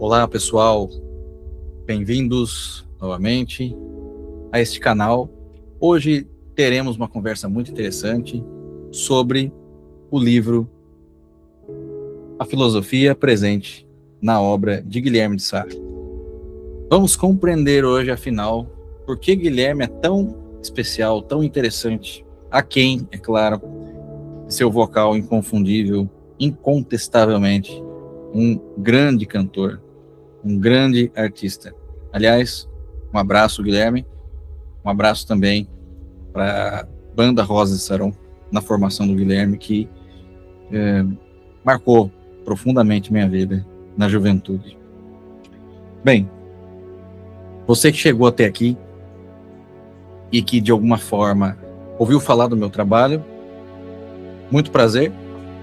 Olá, pessoal, bem-vindos novamente a este canal. Hoje teremos uma conversa muito interessante sobre o livro A Filosofia Presente na Obra de Guilherme de Sá. Vamos compreender hoje, afinal, por que Guilherme é tão especial, tão interessante, aquém, é claro, de seu vocal inconfundível, incontestavelmente, um grande cantor, um grande artista. Aliás, um abraço, Guilherme, um abraço também para a Banda Rosa de Saron, na formação do Guilherme, que marcou profundamente minha vida na juventude. Bem, você que chegou até aqui e que de alguma forma ouviu falar do meu trabalho, muito prazer.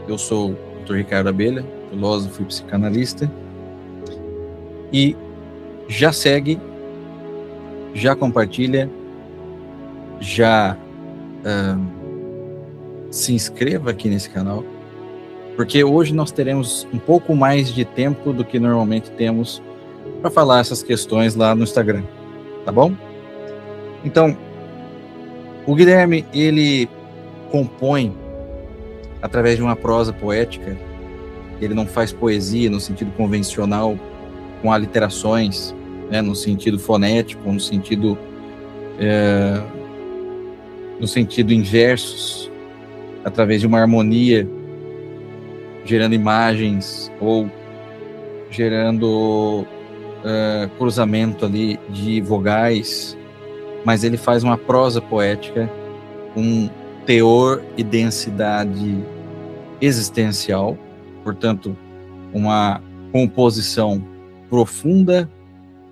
Eu sou o Dr. Ricardo Abelha, filósofo e psicanalista, e já segue, já compartilha, já se inscreva aqui nesse canal, porque hoje nós teremos um pouco mais de tempo do que normalmente temos para falar essas questões lá no Instagram, tá bom? Então, o Guilherme, ele compõe através de uma prosa poética. Ele não faz poesia no sentido convencional, com aliterações, né, no sentido fonético, no sentido em versos, através de uma harmonia, gerando imagens ou gerando cruzamento ali de vogais, mas ele faz uma prosa poética com teor e densidade existencial, portanto, uma composição profunda,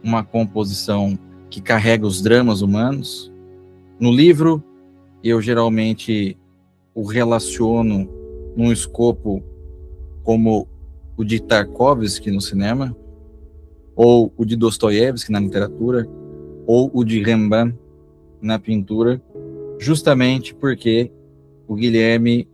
uma composição que carrega os dramas humanos. No livro, eu geralmente o relaciono num escopo como o de Tarkovsky no cinema, ou o de Dostoiévski na literatura, ou o de Rembrandt na pintura, justamente porque o Guilherme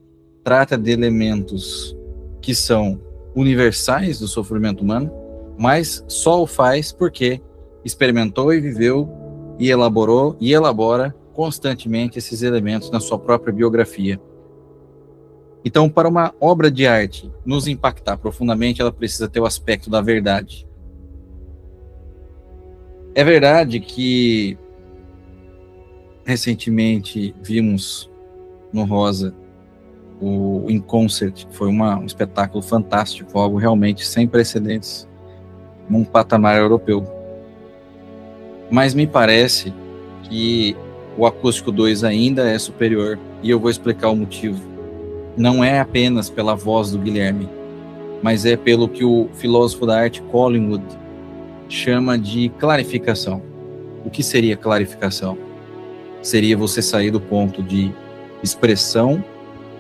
trata de elementos que são universais do sofrimento humano, mas só o faz porque experimentou e viveu e elaborou e elabora constantemente esses elementos na sua própria biografia. Então, para uma obra de arte nos impactar profundamente, ela precisa ter o aspecto da verdade. É verdade que recentemente vimos no Rosa o In Concert, que foi um espetáculo fantástico, algo realmente sem precedentes num patamar europeu. Mas me parece que o Acústico 2 ainda é superior, e eu vou explicar o motivo. Não é apenas pela voz do Guilherme, mas é pelo que o filósofo da arte Collingwood chama de clarificação. O que seria clarificação? Seria você sair do ponto de expressão,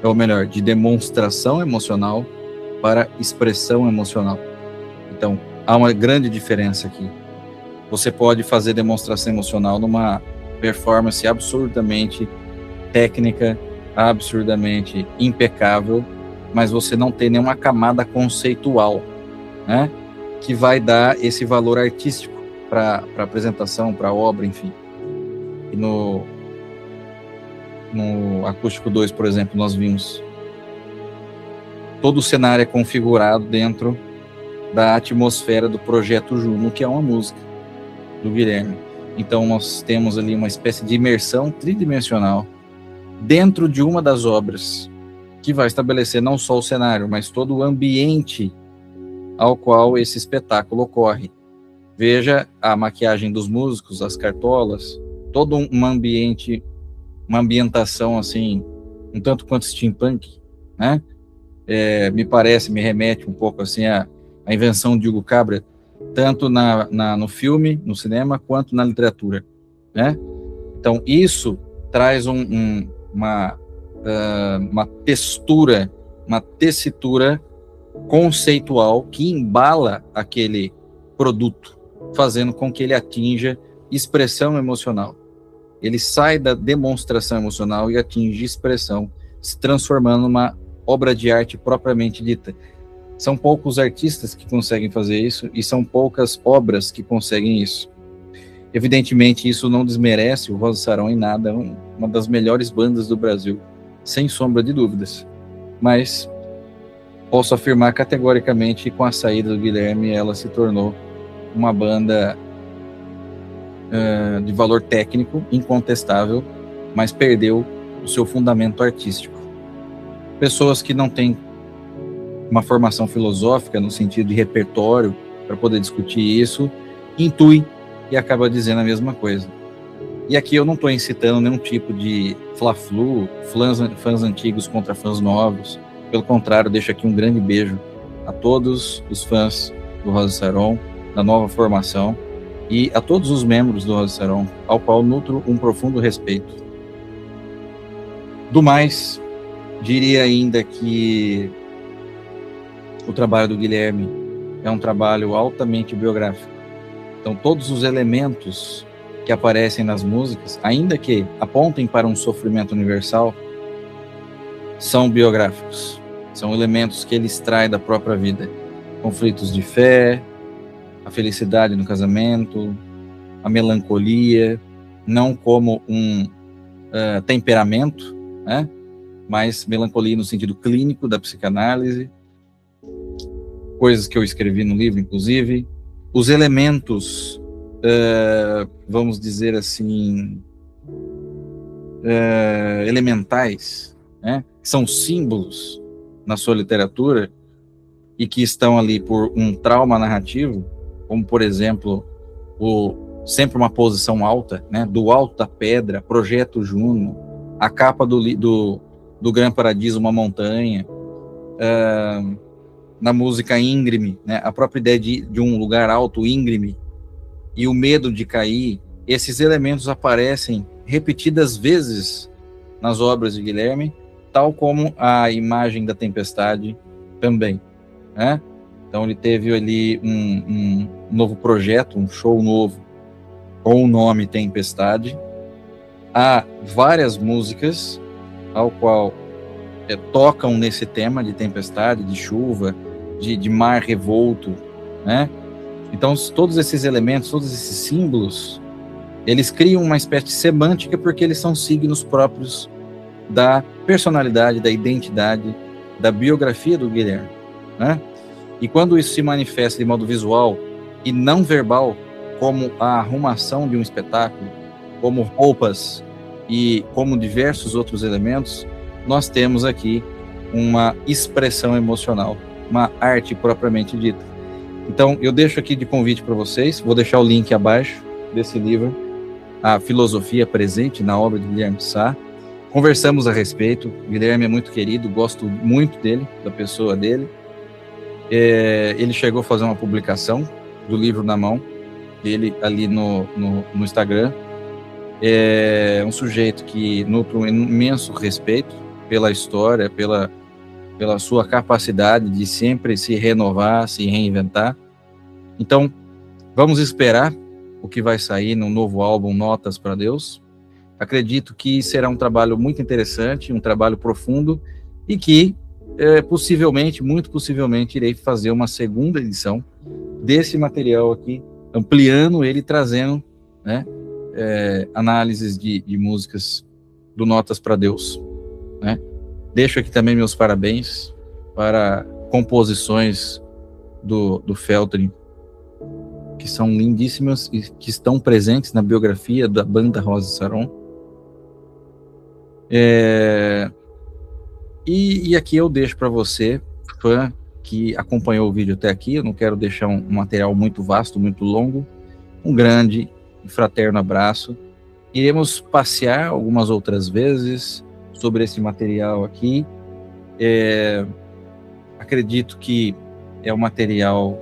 ou melhor, de demonstração emocional para expressão emocional. Então, há uma grande diferença aqui. Você pode fazer demonstração emocional numa performance absurdamente técnica, absurdamente impecável, mas você não tem nenhuma camada conceitual, né, que vai dar esse valor artístico para a apresentação, para a obra, enfim. E no Acústico 2, por exemplo, nós vimos todo o cenário é configurado dentro da atmosfera do Projeto Juno, que é uma música do Guilherme. Então nós temos ali uma espécie de imersão tridimensional dentro de uma das obras, que vai estabelecer não só o cenário, mas todo o ambiente ao qual esse espetáculo ocorre. Veja a maquiagem dos músicos, as cartolas, todo um ambiente, uma ambientação assim, um tanto quanto steampunk, né? Me remete um pouco assim a invenção de Hugo Cabret, tanto no filme, no cinema, quanto na literatura, né? Então, isso traz uma textura, uma tessitura conceitual que embala aquele produto, fazendo com que ele atinja expressão emocional. Ele sai da demonstração emocional e atinge expressão, se transformando numa obra de arte propriamente dita, São poucos artistas que conseguem fazer isso e são poucas obras que conseguem isso. Evidentemente, isso não desmerece o Rosa Sarão em nada, uma das melhores bandas do Brasil, sem sombra de dúvidas. Mas posso afirmar categoricamente que com a saída do Guilherme, ela se tornou uma banda de valor técnico incontestável, mas perdeu o seu fundamento artístico. Pessoas que não têm uma formação filosófica no sentido de repertório para poder discutir isso, intui e acaba dizendo a mesma coisa. E aqui eu não estou incitando nenhum tipo de fla-flu, fãs antigos contra fãs novos. Pelo contrário, deixo aqui um grande beijo a todos os fãs do Rosa Sarão, da nova formação, e a todos os membros do Rosa Sarão, ao qual nutro um profundo respeito. Do mais, diria ainda que o trabalho do Guilherme é um trabalho altamente biográfico. Então, todos os elementos que aparecem nas músicas, ainda que apontem para um sofrimento universal, são biográficos. São elementos que ele extrai da própria vida. Conflitos de fé, a felicidade no casamento, a melancolia, não como um temperamento, né? Mas melancolia no sentido clínico da psicanálise, coisas que eu escrevi no livro, inclusive, os elementos, vamos dizer assim, elementais, né? Que são símbolos na sua literatura e que estão ali por um trauma narrativo, como, por exemplo, sempre uma posição alta, né? Do alto da pedra, Projeto Juno, a capa do Gran Paradiso, uma montanha, na música íngreme, né? A própria ideia de um lugar alto, íngreme, e o medo de cair, esses elementos aparecem repetidas vezes nas obras de Guilherme, tal como a imagem da tempestade também, né? Então ele teve ali um novo projeto, um show novo, com o nome Tempestade. Há várias músicas ao qual tocam nesse tema de tempestade, de chuva, de mar revolto, né? Então, todos esses elementos, todos esses símbolos, eles criam uma espécie de semântica porque eles são signos próprios da personalidade, da identidade, da biografia do Guilherme, né? E quando isso se manifesta de modo visual e não verbal, como a arrumação de um espetáculo, como roupas e como diversos outros elementos, nós temos aqui uma expressão emocional, uma arte propriamente dita. Então, eu deixo aqui de convite para vocês, vou deixar o link abaixo desse livro, A Filosofia Presente na Obra de Guilherme de Sá. Conversamos a respeito, o Guilherme é muito querido, gosto muito dele, da pessoa dele. Ele chegou a fazer uma publicação do livro na mão dele ali no Instagram. É um sujeito que nutre um imenso respeito pela história, pela sua capacidade de sempre se renovar, se reinventar. Então, vamos esperar o que vai sair no novo álbum Notas para Deus. Acredito que será um trabalho muito interessante, um trabalho profundo, e que possivelmente, muito possivelmente, irei fazer uma segunda edição desse material aqui, ampliando ele, trazendo, né, análises de músicas do Notas para Deus, né? Deixo aqui também meus parabéns para composições do Feltrin, que são lindíssimas e que estão presentes na biografia da banda Rosa Sarão. E aqui eu deixo para você, fã que acompanhou o vídeo até aqui, eu não quero deixar um material muito vasto, muito longo, um grande e fraterno abraço. Iremos passear algumas outras vezes sobre esse material aqui. Acredito que é um material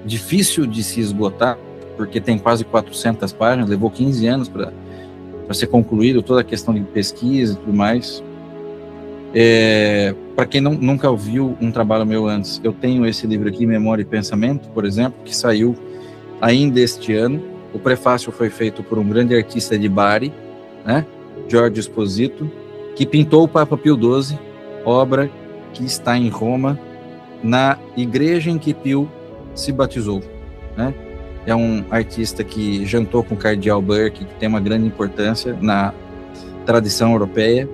difícil de se esgotar, porque tem quase 400 páginas, levou 15 anos para ser concluído, toda a questão de pesquisa e tudo mais. Para quem nunca ouviu um trabalho meu antes, eu tenho esse livro aqui, Memória e Pensamento, por exemplo, que saiu ainda este ano. O prefácio foi feito por um grande artista de Bari, né, Jorge Esposito, que pintou o Papa Pio XII, obra que está em Roma, na igreja em que Pio se batizou, né? É um artista que jantou com o cardeal Burke, que tem uma grande importância na tradição europeia.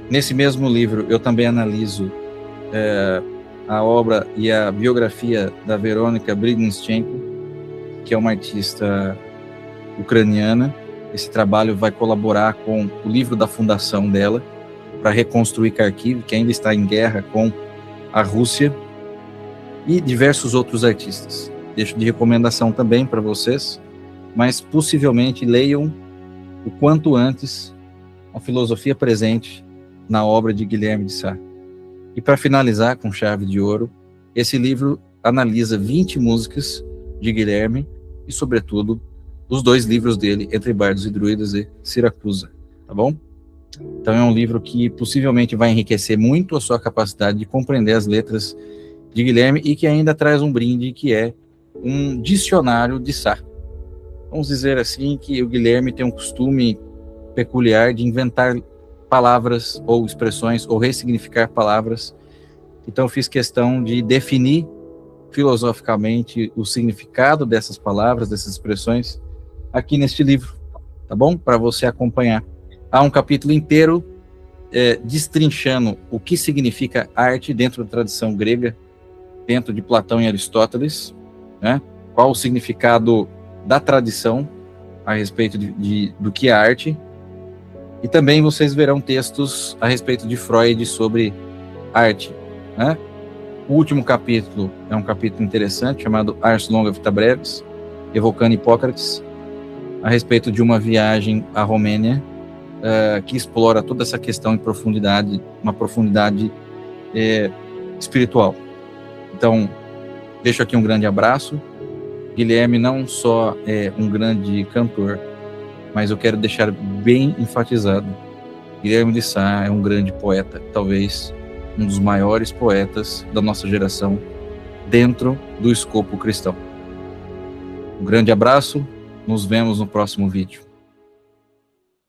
Nesse mesmo livro, eu também analiso a obra e a biografia da Verônica Brigdenschenko, que é uma artista ucraniana. Esse trabalho vai colaborar com o livro da fundação dela, para reconstruir Kharkiv, que ainda está em guerra com a Rússia, e diversos outros artistas. Deixo de recomendação também para vocês, mas possivelmente leiam o quanto antes a filosofia presente na obra de Guilherme de Sá. E para finalizar com chave de ouro, esse livro analisa 20 músicas de Guilherme e, sobretudo, os 2 livros dele, Entre Bardos e Druidas e Siracusa, tá bom? Então é um livro que possivelmente vai enriquecer muito a sua capacidade de compreender as letras de Guilherme e que ainda traz um brinde que é um dicionário de Sá. Vamos dizer assim que o Guilherme tem um costume peculiar de inventar palavras ou expressões ou ressignificar palavras. Então eu fiz questão de definir filosoficamente o significado dessas palavras, dessas expressões aqui neste livro, tá bom? Para você acompanhar. Há um capítulo inteiro destrinchando o que significa arte dentro da tradição grega, dentro de Platão e Aristóteles, né? Qual o significado da tradição a respeito do que é arte. E também vocês verão textos a respeito de Freud sobre arte, né? O último capítulo é um capítulo interessante, chamado Ars Longa Vita Brevis, evocando Hipócrates, a respeito de uma viagem à Romênia, que explora toda essa questão em profundidade, uma profundidade espiritual. Então, deixo aqui um grande abraço. Guilherme não só é um grande cantor, mas eu quero deixar bem enfatizado, Guilherme de Sá é um grande poeta, talvez um dos maiores poetas da nossa geração, dentro do escopo cristão. Um grande abraço, nos vemos no próximo vídeo.